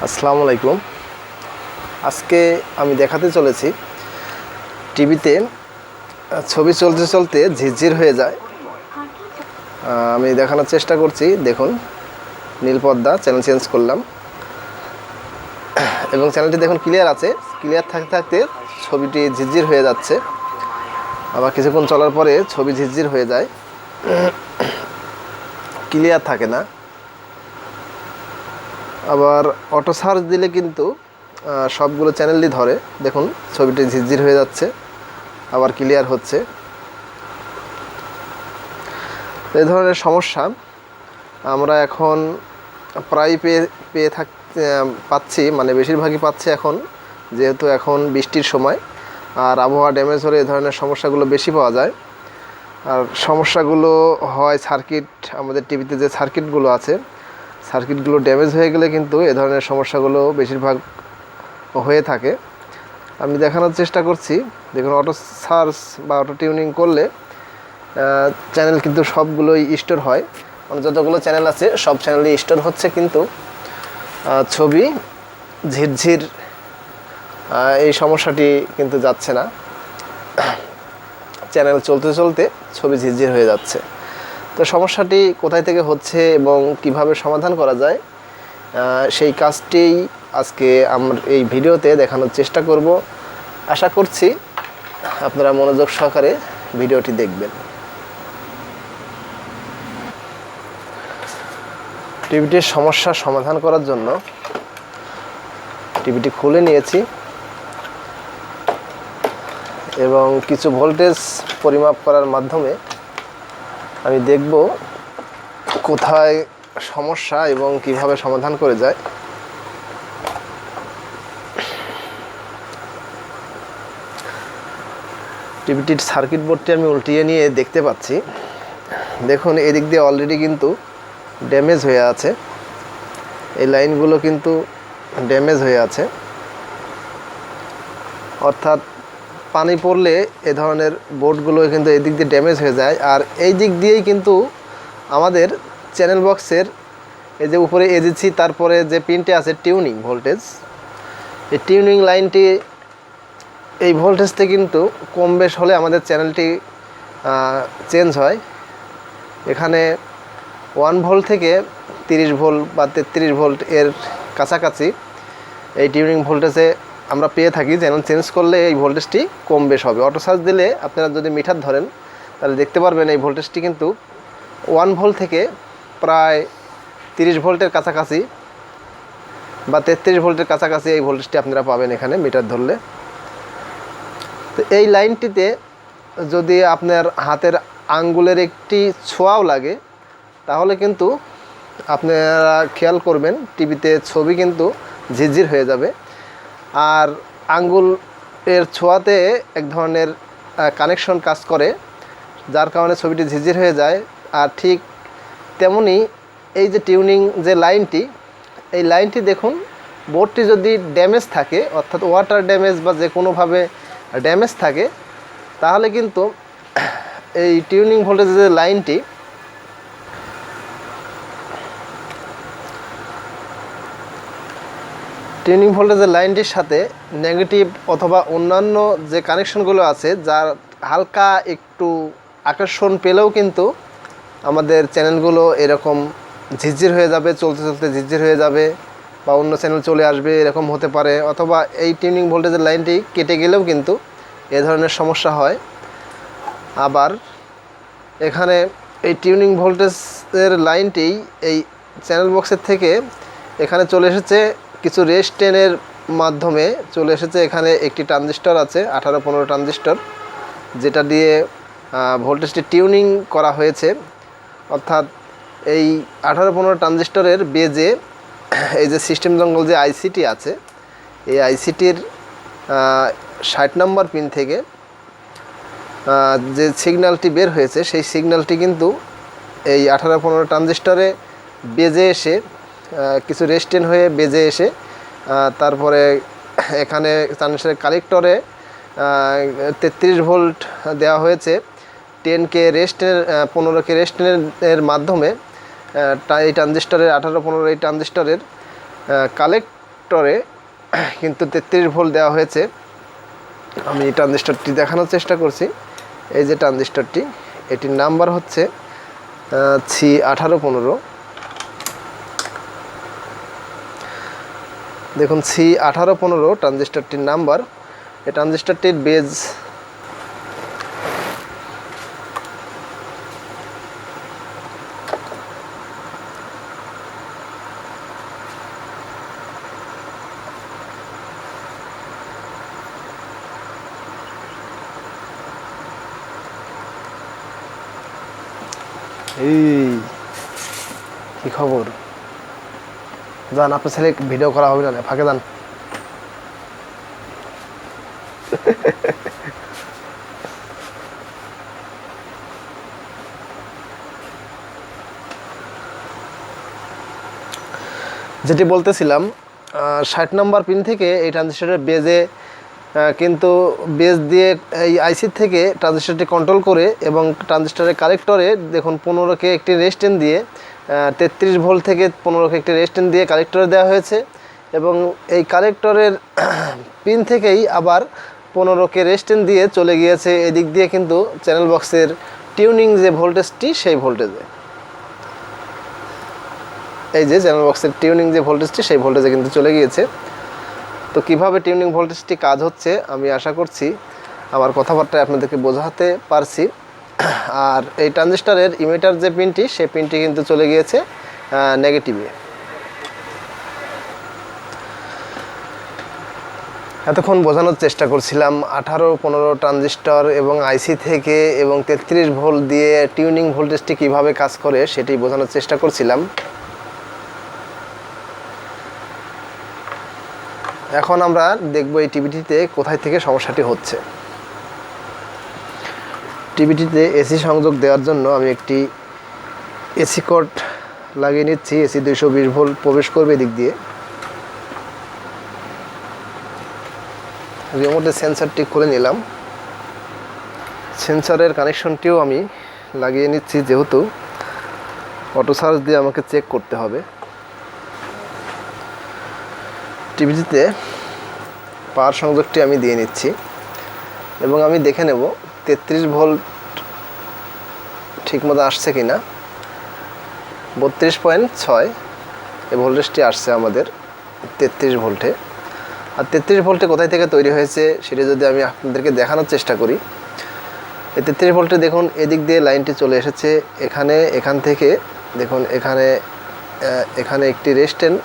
আসসালামু আলাইকুম। আজকে আমি দেখাতে চলেছি টিভিতে ছবি চলতে চলতে ঝিরঝির হয়ে যায়। আমি দেখানোর চেষ্টা করছি। দেখুন, নীল পর্দা, চ্যানেল চেঞ্জ করলাম এবং চ্যানেলটি দেখুন ক্লিয়ার আছে। ক্লিয়ার থাকতে থাকতে ছবিটি ঝিরঝির হয়ে যাচ্ছে, আবার কিছুক্ষণ চলার পরে ছবি ঝিরঝির হয়ে যায়, ক্লিয়ার থাকে না। আবার অটো সার্চ দিলে কিন্তু সবগুলো চ্যানেলই ধরে। দেখুন, ছবিটি ঝিরঝির হয়ে যাচ্ছে, আবার ক্লিয়ার হচ্ছে। এই ধরনের সমস্যা আমরা এখন প্রায় পেয়ে পাচ্ছি, মানে বেশিরভাগই পাচ্ছি এখন, যেহেতু এখন বৃষ্টির সময় আর আবহাওয়া ড্যামেজ হলে এই ধরনের সমস্যাগুলো বেশি পাওয়া যায়। আর সমস্যাগুলো হয় সার্কিট, আমাদের টিভিতে যে সার্কিটগুলো আছে, সার্কিটগুলো ড্যামেজ হয়ে গেলে কিন্তু এ ধরনের সমস্যাগুলো বেশিরভাগ হয়ে থাকে। আমি দেখানোর চেষ্টা করছি। দেখুন, অটো সার্চ বা অটো টিউনিং করলে চ্যানেল কিন্তু সবগুলোই স্টোর হয়, মানে যতগুলো চ্যানেল আছে সব চ্যানেলই স্টোর হচ্ছে, কিন্তু ছবি ঝিরঝির এই সমস্যাটি কিন্তু যাচ্ছে না। চ্যানেল চলতে চলতে ছবি ঝিরঝির হয়ে যাচ্ছে। তো সমস্যাটি কোথায় থেকে হচ্ছে এবং কিভাবে সমাধান করা যায়, সেই কাজটি আজকে আমরা এই ভিডিওতে দেখানোর চেষ্টা করব। আশা করছি আপনারা মনোযোগ সহকারে ভিডিওটি দেখবেন। টিভিটির সমস্যার সমাধান করার জন্য টিভিটি খুলে নিয়েছি এবং কিছু ভোল্টেজ পরিমাপ করার মাধ্যমে আমি দেখব কোথায় সমস্যা এবং কিভাবে সমাধান করে যায়। টিভিটির সার্কিট বোর্ডটি আমি উল্টিয়ে নিয়ে দেখতে পাচ্ছি। দেখুন, এদিক দিয়ে অলরেডি কিন্তু ড্যামেজ হয়ে আছে, এই লাইনগুলো কিন্তু ড্যামেজ হয়ে আছে, অর্থাৎ পানি পড়লে এ ধরনের বোর্ডগুলো কিন্তু এই দিক দিয়ে ড্যামেজ হয়ে যায়। আর এই দিক দিয়েই কিন্তু আমাদের চ্যানেল বক্সের এই যে উপরে এজিসি, তারপরে যে পিনটি আছে টিউনিং ভোল্টেজ, এই টিউনিং লাইনটি, এই ভোল্টেজটি কিন্তু কম বেশ হলে আমাদের চ্যানেলটি চেঞ্জ হয়। এখানে 1 ভোল্ট থেকে 30 ভোল্ট বা 33 ভোল্ট এর কাছাকাছি এই টিউনিং ভোল্টেজে আমরা পেয়ে থাকি। চ্যানেল চেঞ্জ করলে এই ভোল্টেজটি কম বেশ হবে। অটো সার্চ দিলে আপনারা যদি মিটার ধরেন তাহলে দেখতে পারবেন এই ভোল্টেজটি কিন্তু 1 ভোল্ট থেকে প্রায় 30 ভোল্টের কাছাকাছি বা 33 ভোল্টের কাছাকাছি এই ভোল্টেজটি আপনারা পাবেন এখানে মিটার ধরলে। তো এই লাইনটিতে যদি আপনার হাতের আঙ্গুলের একটি ছোঁয়াও লাগে তাহলে কিন্তু আপনারা খেয়াল করবেন টিভিতে ছবি কিন্তু ঝিরঝির হয়ে যাবে। আর আঙ্গুল এর ছোঁয়াতে এক ধরনের কানেকশন কাজ করে, যার কারণে ছবিটি ঝিরঝির হয়ে যায়। আর ঠিক তেমনি এই যে টিউনিং যে লাইনটি, এই লাইনটি দেখুন, বোর্ডটি যদি ড্যামেজ থাকে, অর্থাৎ ওয়াটার ড্যামেজ বা যে কোনোভাবে ড্যামেজ থাকে, তাহলে কিন্তু এই টিউনিং ভোল্টেজের যে লাইনটি, টিউনিং ভোল্টেজের লাইনটির সাথে নেগেটিভ অথবা অন্যান্য যে কানেকশনগুলো আছে, যার হালকা একটু আকর্ষণ পেলেও কিন্তু আমাদের চ্যানেলগুলো এরকম ঝিরঝির হয়ে যাবে, চলতে চলতে ঝিরঝির হয়ে যাবে বা অন্য চ্যানেল চলে আসবে, এরকম হতে পারে। অথবা এই টিউনিং ভোল্টেজের লাইনটি কেটে গেলেও কিন্তু এ ধরনের সমস্যা হয়। আবার এখানে এই টিউনিং ভোল্টেজের লাইনটি এই চ্যানেল বক্সের থেকে এখানে চলে এসেছে, কিছু রেজিস্ট্যান্সের মাধ্যমে চলে এসেছে। এখানে একটি ট্রানজিস্টর আছে, 18-15 ট্রানজিস্টর, যেটা দিয়ে ভোল্টেজটি টিউনিং করা হয়েছে। অর্থাৎ এই 18-15 ট্রানজিস্টরের বেজে এই যে সিস্টেম জঙ্গল যে আইসিটি আছে, এই আইসিটির 60 নম্বর পিন থেকে যে সিগন্যালটি বের হয়েছে, সেই সিগন্যালটি কিন্তু এই 18-15 ট্রানজিস্টরে বেজে এসে কিছু রেজিস্ট্যান্স হয়ে বেজে এসে তারপরে এখানে ট্রানজিস্টরের কালেক্টরে 33 ভোল্ট দেওয়া হয়েছে। 10K রেজিস্ট্যান্স 15K রেজিস্ট্যান্সের মাধ্যমে এই ট্রানজিস্টরের 18-15 এই ট্রানজিস্টরের কালেক্টরে কিন্তু 33 ভোল্ট দেওয়া হয়েছে। আমি ট্রানজিস্টরটি দেখানোর চেষ্টা করছি। এই যে ট্রানজিস্টরটি, এটির নাম্বার হচ্ছে C1815। দেখুন C1815 ট্রানজিস্টরটির নাম্বার। এই ট্রানজিস্টরটির বেজ এই কি খবর? যান, আপনার ছেলে ভিডিও করা হবে না, ফাঁকে যান। যেটি বলতেছিলাম, 60 নম্বর পিন থেকে এই ট্রানজিস্টরের বেজে কিন্তু বেজ দিয়ে এই আইসি থেকে ট্রানজিস্টরটি কন্ট্রোল করে এবং ট্রানজিস্টরের কালেক্টরে দেখুন 15কে একটি রেজিস্ট্যান্স দিয়ে 33 ভোল্ট থেকে 15কে একটি রেজিস্ট্যান্স দিয়ে কালেক্টরে দেওয়া হয়েছে এবং এই কালেক্টরের পিন থেকেই আবার 15কে রেজিস্ট্যান্স দিয়ে চলে গিয়েছে এদিক দিয়ে কিন্তু চ্যানেল বক্সের টিউনিং যে ভোল্টেজটি সেই ভোল্টেজে। এই যে চ্যানেল বক্সের টিউনিং যে ভোল্টেজটি সেই ভোল্টেজে কিন্তু চলে গিয়েছে। তো কিভাবে টিউনিং ভোল্টেজটি কাজ হচ্ছে আমি আশা করছি আমার কথাবার্তায় আপনাদেরকে বোঝাতে পারছি। আর এই ট্রানজিস্টরের ইমিটার যে পিনটি, সেই পিনটি কিন্তু চলে গিয়েছে নেগেটিভে। এতক্ষণ বোঝানোর চেষ্টা করছিলাম 18-15 ট্রানজিস্টর এবং আইসি থেকে এবং 33 ভোল্ট দিয়ে টিউনিং ভোল্টেজটি কিভাবে কাজ করে সেটি বোঝানোর চেষ্টা করছিলাম। এখন আমরা দেখব এই টিভিটিতে কোথায় থেকে সমস্যাটি হচ্ছে। টিভিটিতে এসি সংযোগ দেওয়ার জন্য আমি একটি এসি কর্ড লাগিয়ে নিচ্ছি। এসি 220 ভোল্ট প্রবেশ করবে এদিক দিয়ে। রিমোটের সেন্সরটি খুলে নিলাম। সেন্সরের কানেকশনটিও আমি লাগিয়ে নিচ্ছি, যেহেতু অটো চার্জ দিয়ে আমাকে চেক করতে হবে। টিভিটিতে পাওয়ার সংযোগটি আমি দিয়ে নিচ্ছি এবং আমি দেখে নেব 33 ভোল্ট ঠিকমতো আসছে কিনা। 32.6 এই ভোল্টেজটি আসছে আমাদের 33 ভোল্টে। আর 33 ভোল্টে কোথায় থেকে তৈরি হয়েছে সেটা যদি আমি আপনাদেরকে দেখানোর চেষ্টা করি। এই 33 ভোল্টে দেখুন এদিক দিয়ে লাইনটি চলে এসেছে এখান থেকে দেখুন এখানে একটি রেজিস্ট্যান্স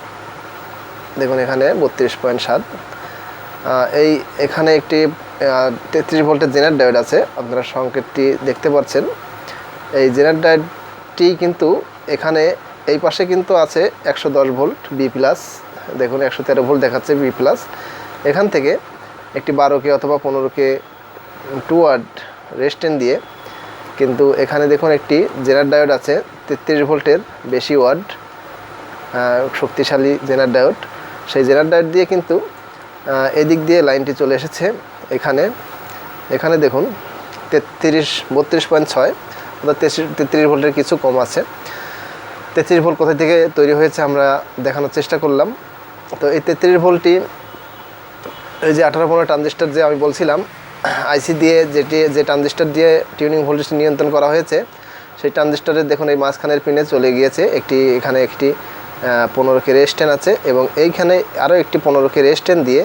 দেখুন এখানে 32.7। এখানে একটি 33 ভোল্টের জেনারেট ডায়োড আছে, আপনারা সংকেতটি দেখতে পাচ্ছেন। এই জেনারেট ডায়োডটি কিন্তু এখানে এই পাশে কিন্তু আছে 110 ভোল্ট বি প্লাস, দেখুন 113 ভোল্ট দেখাচ্ছে বি প্লাস। এখান থেকে একটি 12কে অথবা 15কে 2 ওয়াট রেজিস্ট্যান্স দিয়ে কিন্তু এখানে দেখুন একটি জেনারেট ডায়োড আছে 33 ভোল্টের বেশি ওয়াট শক্তিশালী জেনারেট ডায়োড। সেই জেনারেট ডায়োড দিয়ে কিন্তু এদিক দিয়ে লাইনটি চলে এসেছে এখানে দেখুন 32.6 অর্থাৎ 33 ভোল্টের কিছু কম আছে। 33 ভোল্ট কোথা থেকে তৈরি হয়েছে আমরা দেখানোর চেষ্টা করলাম। তো এই 33 ভোল্টটি এই যে 18-15 ট্রানজিস্টর যে আমি বলছিলাম আইসি দিয়ে যে ট্রানজিস্টর দিয়ে টিউনিং ভোল্টেজ নিয়ন্ত্রণ করা হয়েছে, সেই ট্রানজিস্টরের দেখুন এই মাঝখানের পিনে চলে গিয়েছে এখানে একটি 15কে রেজিস্ট্যান্স আছে এবং এইখানে আরও একটি 15কে রেজিস্ট্যান্স দিয়ে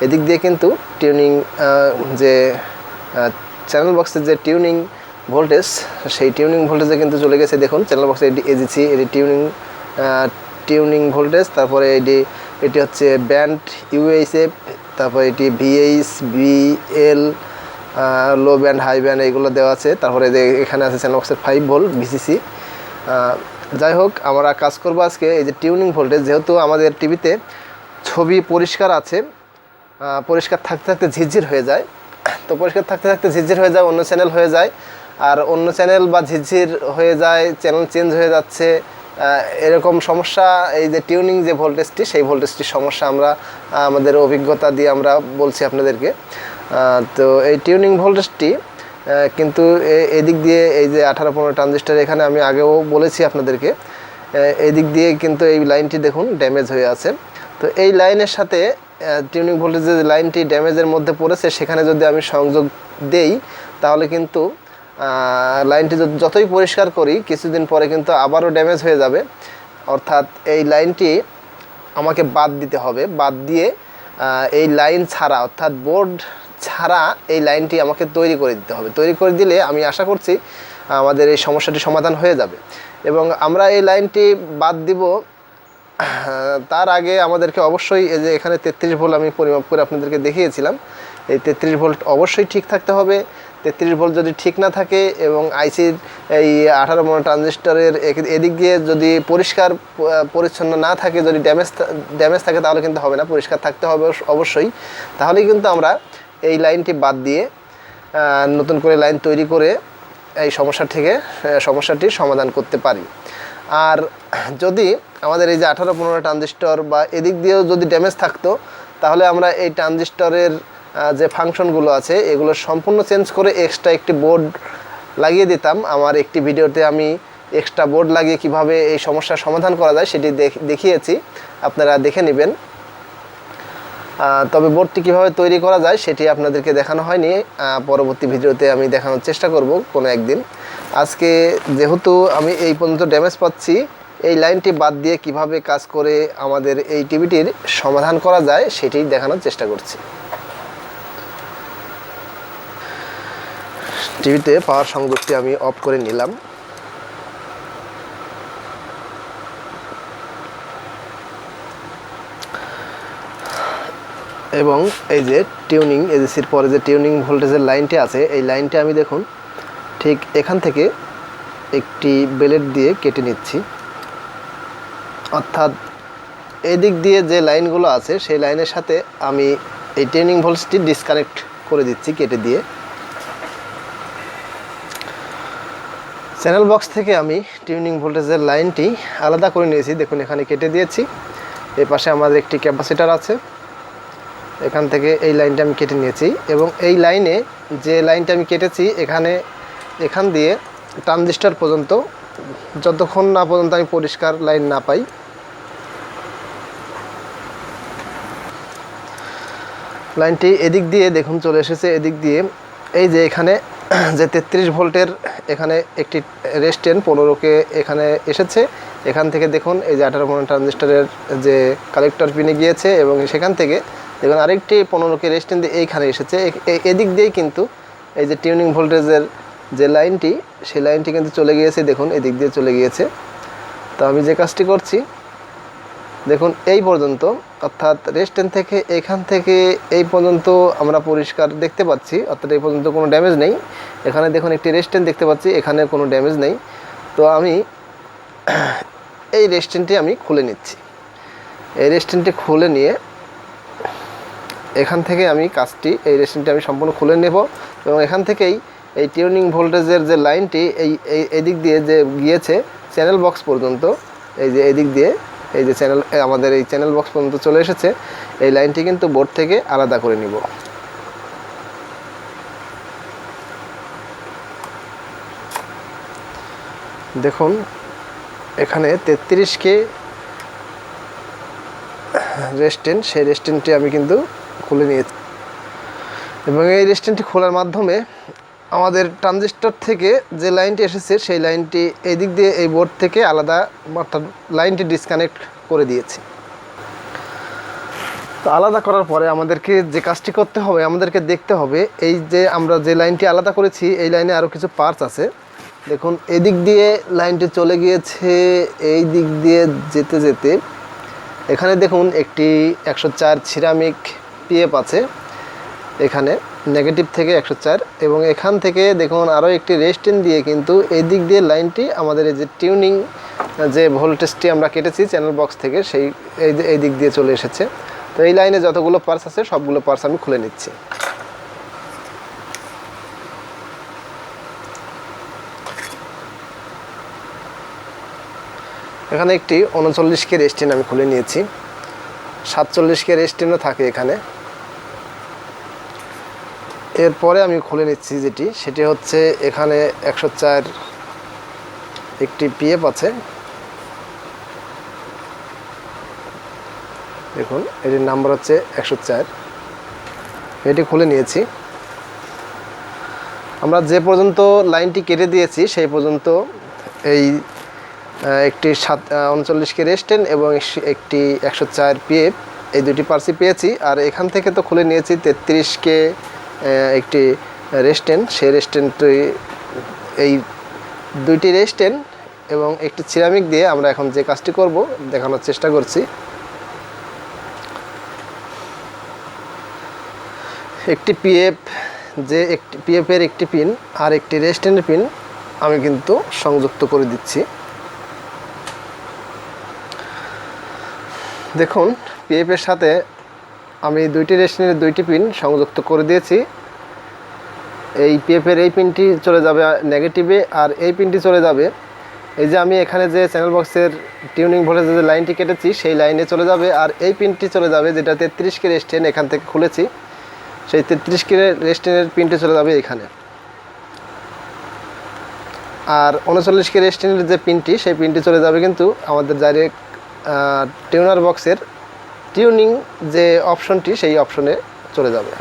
এদিক দিয়ে কিন্তু টিউনিং যে চ্যানেল বক্সের যে টিউনিং ভোল্টেজ সেই টিউনিং ভোল্টেজে কিন্তু চলে গেছে। দেখুন চ্যানেল বক্সে এজিসি এটি টিউনিং ভোল্টেজ, তারপরে এটি হচ্ছে ব্যান্ড ইউএইচএফ, তারপরে এটি ভিএইচ বিএল লো ব্যান্ড হাই ব্যান্ড এইগুলো দেওয়া আছে। তারপরে এখানে আছে চ্যানেল বক্সের 5 ভোল্ট ভিসিসি। যাই হোক, আমরা কাজ করবো আজকে এই যে টিউনিং ভোল্টেজ। যেহেতু আমাদের টিভিতে ছবি পরিষ্কার আছে, পরিষ্কার থাকতে থাকতে ঝিরঝির হয়ে যায়, তো পরিষ্কার থাকতে থাকতে ঝিরঝির হয়ে যায়, অন্য চ্যানেল হয়ে যায়, আর অন্য চ্যানেল বা ঝিরঝির হয়ে যায়, চ্যানেল চেঞ্জ হয়ে যাচ্ছে, এরকম সমস্যা। এই যে টিউনিং যে ভোল্টেজটি সেই ভোল্টেজটির সমস্যা আমরা আমাদের অভিজ্ঞতা দিয়ে আমরা বলছি আপনাদেরকে। তো এই টিউনিং ভোল্টেজটি কিন্তু এদিক দিয়ে এই যে 18-15 ট্রানজিস্টার এখানে আমি আগেও বলেছি আপনাদেরকে, এদিক দিয়ে কিন্তু এই লাইনটি দেখুন ড্যামেজ হয়ে আছে। তো এই লাইনের সাথে টিউনিং ভোল্টেজের যে লাইনটি ড্যামেজের মধ্যে পড়েছে সেখানে যদি আমি সংযোগ দেই তাহলে কিন্তু লাইনটি যতই পরিষ্কার করি কিছুদিন পরে কিন্তু আবারও ড্যামেজ হয়ে যাবে। অর্থাৎ এই লাইনটি আমাকে বাদ দিতে হবে, বাদ দিয়ে এই লাইন ছাড়া অর্থাৎ বোর্ড ছাড়া এই লাইনটি আমাকে তৈরি করে দিতে হবে। তৈরি করে দিলে আমি আশা করছি আমাদের এই সমস্যাটি সমাধান হয়ে যাবে। এবং আমরা এই লাইনটি বাদ দিব তার আগে আমাদেরকে অবশ্যই এই যে এখানে 33 ভোল্ট আমি পরিমাপ করে আপনাদেরকে দেখিয়েছিলাম, এই 33 ভোল্ট অবশ্যই ঠিক থাকতে হবে। 33 ভোল্ট যদি ঠিক না থাকে এবং আইসির এই 18 মনো ট্রানজিস্টরের এদিক দিয়ে যদি পরিষ্কার পরিচ্ছন্ন না থাকে, যদি ড্যামেজ থাকে তাহলে কিন্তু হবে না, পরিষ্কার থাকতে হবে অবশ্যই। তাহলেই কিন্তু আমরা এই লাইনটি বাদ দিয়ে নতুন করে লাইন তৈরি করে এই সমস্যাটির সমাধান করতে পারি। আর যদি আমাদের এই যে 18-15 ট্রানজিস্টর বা এদিক দিয়েও যদি ড্যামেজ থাকতো তাহলে আমরা এই ট্রানজিস্টরের যে ফাংশনগুলো আছে এগুলো সম্পূর্ণ চেঞ্জ করে এক্সট্রা একটি বোর্ড লাগিয়ে দিতাম। আমার একটি ভিডিওতে আমি এক্সট্রা বোর্ড লাগিয়ে কিভাবে এই সমস্যার সমাধান করা যায় সেটি দেখিয়েছি, আপনারা দেখে নেবেন। তবে বোর্ডটি কীভাবে তৈরি করা যায় সেটি আপনাদেরকে দেখানো হয়নি, পরবর্তী ভিডিওতে আমি দেখানোর চেষ্টা করব কোনো একদিন। আজকে যেহেতু আমি এই পর্যন্ত ড্যামেজ পাচ্ছি, এই লাইনটি বাদ দিয়ে কিভাবে কাজ করে আমাদের এই টিভিটির সমাধান করা যায় সেটি দেখানোর চেষ্টা করছি। টিভিতে পাওয়ার সংযোগটি আমি অফ করে নিলাম। এবং এই যে টিউনিং এজেসির পরে যে টিউনিং ভোল্টেজের লাইনটি আছে এই লাইনটি আমি দেখুন ঠিক এখান থেকে একটি বেলেট দিয়ে কেটে নিচ্ছি। অর্থাৎ এদিক দিয়ে যে লাইনগুলো আছে সেই লাইনের সাথে আমি এই টিউনিং ভোল্টেজটি ডিসকানেক্ট করে দিচ্ছি কেটে দিয়ে। চ্যানেল বক্স থেকে আমি টিউনিং ভোল্টেজের লাইনটি আলাদা করে নিয়েছি, দেখুন এখানে কেটে দিয়েছি। এই পাশে আমাদের একটি ক্যাপাসিটার আছে, এখান থেকে এই লাইনটা আমি কেটে নিয়েছি। এবং এই লাইনে যে লাইনটা আমি কেটেছি এখান দিয়ে ট্রানজিস্টর পর্যন্ত যতক্ষণ না পর্যন্ত আমি পরিষ্কার লাইন না পাই, লাইনটি এদিক দিয়ে দেখুন চলে এসেছে। এদিক দিয়ে এই যে এখানে যে 33 ভোল্টের এখানে একটি রেজিস্ট্যান্স 15কে এখানে এসেছে, এখান থেকে দেখুন এই যে 18 মনো ট্রানজিস্টরের যে কালেক্টর পিনে গিয়েছে এবং সেখান থেকে দেখুন আরেকটি 15কে রেজিস্ট্যান্স দিয়ে এইখানে এসেছে। এদিক দিয়েই কিন্তু এই যে টিউনিং ভোল্টেজের যে লাইনটি সেই লাইনটি কিন্তু চলে গিয়েছে, দেখুন এদিক দিয়ে চলে গিয়েছে। তো আমি যে কাজটি করছি দেখুন এই পর্যন্ত, অর্থাৎ রেজিস্ট্যান্স থেকে এখান থেকে এই পর্যন্ত আমরা পরিষ্কার দেখতে পাচ্ছি, অর্থাৎ এই পর্যন্ত কোনো ড্যামেজ নেই। এখানে দেখুন একটি রেজিস্ট্যান্স দেখতে পাচ্ছি, এখানে কোনো ড্যামেজ নেই। তো আমি এই রেজিস্ট্যান্সটি আমি খুলে নিচ্ছি। এই রেজিস্ট্যান্সটি খুলে নিয়ে এখান থেকে আমি কাজটি এই রেজিস্ট্যান্সটি আমি সম্পূর্ণ খুলে নেব এবং এখান থেকেই এই টিউনিং ভোল্টেজের যে লাইনটি এদিক দিয়ে যে গিয়েছে চ্যানেল বক্স পর্যন্ত, এই যে এদিক দিয়ে এই যে আমাদের এই চ্যানেল বক্স পর্যন্ত চলে এসেছে, এই লাইনটি কিন্তু বোর্ড থেকে আলাদা করে নিব। দেখুন এখানে 33কে রেজিস্ট্যান্স, সেই রেজিস্ট্যান্সটি আমি কিন্তু খুলে নিয়েছি এবং এই রেজিস্ট্যান্সটি খোলার মাধ্যমে আমাদের ট্রানজিস্টর থেকে যে লাইনটি এসেছে সেই লাইনটি এই দিক দিয়ে এই বোর্ড থেকে আলাদা, অর্থাৎ লাইনটি ডিসকানেক্ট করে দিয়েছি। তো আলাদা করার পরে আমাদেরকে যে কাজটি করতে হবে, আমাদেরকে দেখতে হবে এই যে আমরা যে লাইনটি আলাদা করেছি এই লাইনে আরও কিছু পার্টস আছে। দেখুন এদিক দিয়ে লাইনটি চলে গিয়েছে, এই দিক দিয়ে যেতে যেতে এখানে দেখুন একটি 104 সিরামিক পিএফ আছে, এখানে নেগেটিভ থেকে 104 এবং এখান থেকে দেখুন আরও একটি রেজিস্ট্যান্স দিয়ে কিন্তু এই দিক দিয়ে লাইনটি আমাদের এই যে টিউনিং যে ভোল্টেজটি আমরা কেটেছি চ্যানেল বক্স থেকে সেই এই দিক দিয়ে চলে এসেছে। তো এই লাইনে যতগুলো পার্টস আছে সবগুলো পার্টস আমি খুলে নিচ্ছি। এখানে একটি 39কে রেজিস্ট্যান্স আমি খুলে নিয়েছি, 47কে রেজিস্ট্যান্সও থাকে এখানে। এরপরে আমি খুলে নিচ্ছি সেটি হচ্ছে এখানে 104 একটি পিএফ আছে, দেখুন এটির নাম্বার হচ্ছে 104। এটি খুলে নিয়েছি। আমরা যে পর্যন্ত লাইনটি কেটে দিয়েছি সেই পর্যন্ত এই একটি 39 কে রেস্টেন এবং একটি 104 পিএফ এই দুটি পার্সি পেয়েছি। আর এখান থেকে তো খুলে নিয়েছি 33 কে একটি রেস্টেন। সেই রেস্টেনটি এই দুইটি রেস্টেন এবং একটি সিরামিক দিয়ে আমরা এখন যে কাজটি করব দেখানোর চেষ্টা করছি। একটি পিএফ যে একটি পিএফের একটি পিন আর একটি রেস্টেনের পিন আমি কিন্তু সংযুক্ত করে দিচ্ছি। দেখুন পিএফের সাথে আমি দুইটি রেস্টেনের দুইটি পিন সংযুক্ত করে দিয়েছি। এই পিএফের এই পিনটি চলে যাবে নেগেটিভে আর এই পিনটি চলে যাবে, এই যে আমি এখানে যে চ্যানেল বক্সের টিউনিং ভোল্টেজের যে লাইনটি কেটেছি সেই লাইনে চলে যাবে। আর এই পিনটি চলে যাবে যেটা 33 কে রেস্টেন এখান থেকে খুলেছি, সেই 33 কে রেস্টেনের পিনটি চলে যাবে এখানে। আর 39 কে রেস্টেনের যে পিনটি সেই পিনটি চলে যাবে কিন্তু আমাদের ডাইরেক্ট টিউনার বক্সের টিউনিং যে অপশনটি সেই অপশনে চলে যাবে।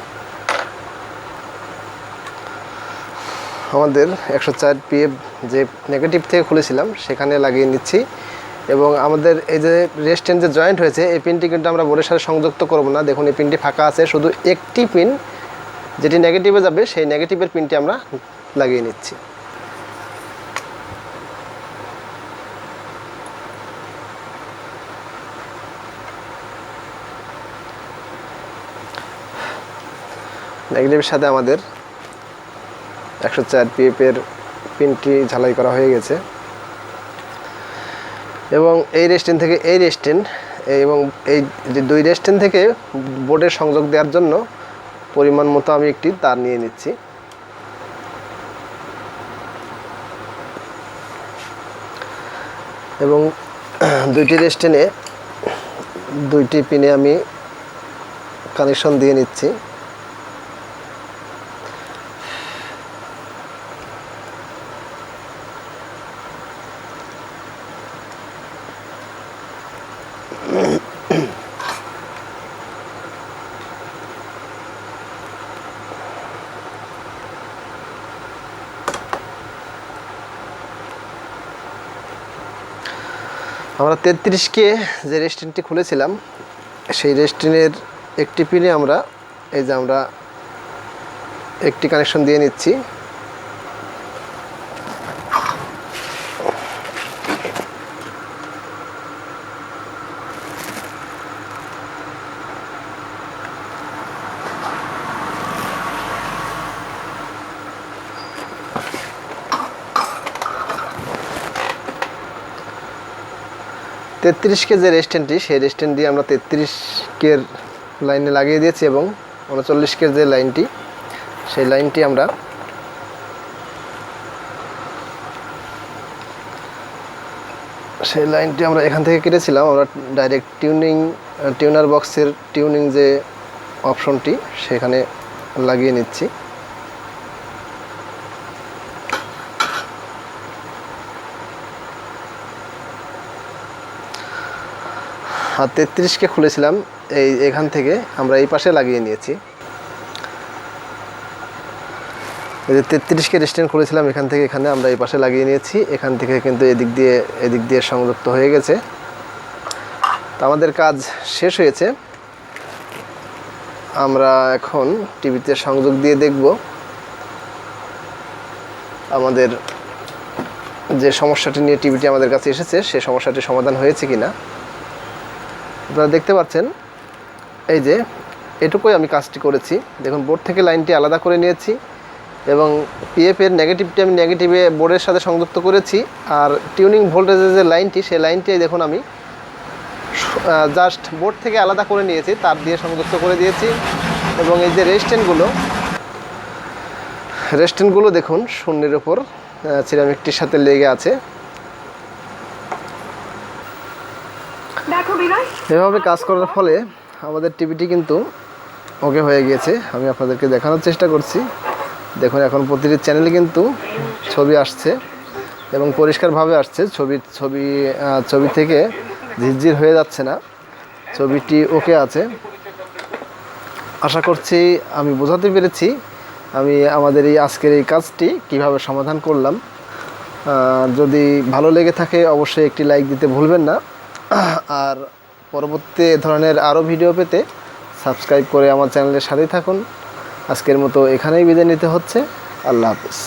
আমাদের 104 পিএফ যে নেগেটিভ থেকে খুলেছিলাম সেখানে লাগিয়ে নিচ্ছি। এবং আমাদের এই যে রেস্টেন যে জয়েন্ট হয়েছে এই পিনটি কিন্তু আমরা বোর্ডের সাথে সংযুক্ত করব না। দেখুন এই পিনটি ফাঁকা আছে, শুধু একটি পিন যেটি নেগেটিভে যাবে সেই নেগেটিভের পিনটি আমরা লাগিয়ে নিচ্ছি। নেগেটিভের সাথে আমাদের 104 পিএফের পিনটি ঝালাই করা হয়ে গেছে। এবং এই রেস্টেন থেকে এই রেস্টেন এবং এই যে দুই রেস্টেন থেকে বোর্ডের সংযোগ দেওয়ার জন্য পরিমাণ মতো আমি একটি তার নিয়ে নিচ্ছি। এবং দুইটি রেস্টেনে দুইটি পিনে আমি কানেকশন দিয়ে নিচ্ছি। আমরা 33 কে যে রেস্টেনটি খুলেছিলাম সেই রেস্টেনের একটি পিনে আমরা এই যে আমরা একটি কানেকশন দিয়ে নিচ্ছি। তেত্রিশ কে যে রেস্টেনটি সেই রেস্টেন দিয়ে আমরা 33 কের লাইনে লাগিয়ে দিয়েছি এবং 39 কের যে লাইনটি সেই লাইনটি আমরা এখান থেকে কেটেছিলাম। আমরা ডাইরেক্ট টিউনার বক্সের টিউনিং যে অপশনটি সেখানে লাগিয়ে নিচ্ছি। আর 33 কে খুলেছিলাম এখান থেকে আমরা এই পাশে লাগিয়ে নিয়েছি। এই যে 33 কে রেস্টেন খুলেছিলাম এখান থেকে এখানে আমরা এই পাশে লাগিয়ে নিয়েছি। এখান থেকে কিন্তু এদিক দিয়ে সংযুক্ত হয়ে গেছে। তো আমাদের কাজ শেষ হয়েছে। আমরা এখন টিভিতে সংযোগ দিয়ে দেখব আমাদের যে সমস্যাটি নিয়ে টিভিটি আমাদের কাছে এসেছে সেই সমস্যাটি সমাধান হয়েছে কিনা। আপনারা দেখতে পাচ্ছেন এই যে এটুকুই আমি কাজটি করেছি। দেখুন বোর্ড থেকে লাইনটি আলাদা করে নিয়েছি এবং পিএফের নেগেটিভটি আমি নেগেটিভে বোর্ডের সাথে সংযুক্ত করেছি। আর টিউনিং ভোল্টেজের যে লাইনটি সেই লাইনটি দেখুন আমি জাস্ট বোর্ড থেকে আলাদা করে নিয়েছি, তার দিয়ে সংযুক্ত করে দিয়েছি। এবং এই যে রেস্টেনগুলো দেখুন শূন্যের ওপর সিরামিকটির সাথে লেগে আছে। এভাবে কাজ করার ফলে আমাদের টিভিটি কিন্তু ওকে হয়ে গিয়েছে। আমি আপনাদেরকে দেখানোর চেষ্টা করছি। দেখুন এখন প্রতিটি চ্যানেলে কিন্তু ছবি আসছে এবং পরিষ্কারভাবে আসছে। ছবি থেকে ঝিরঝির হয়ে যাচ্ছে না। ছবিটি ওকে আছে। আশা করছি আমি বোঝাতে পেরেছি আমি আমাদের এই আজকের এই কাজটি কিভাবে সমাধান করলাম। যদি ভালো লেগে থাকে অবশ্যই একটি লাইক দিতে ভুলবেন না। আর পরবর্তী এ ধরনের আরও ভিডিও পেতে সাবস্ক্রাইব করে আমার চ্যানেলের সাথেই থাকুন। আজকের মতো এখানেই বিদায় নিতে হচ্ছে। আল্লাহ হাফেজ।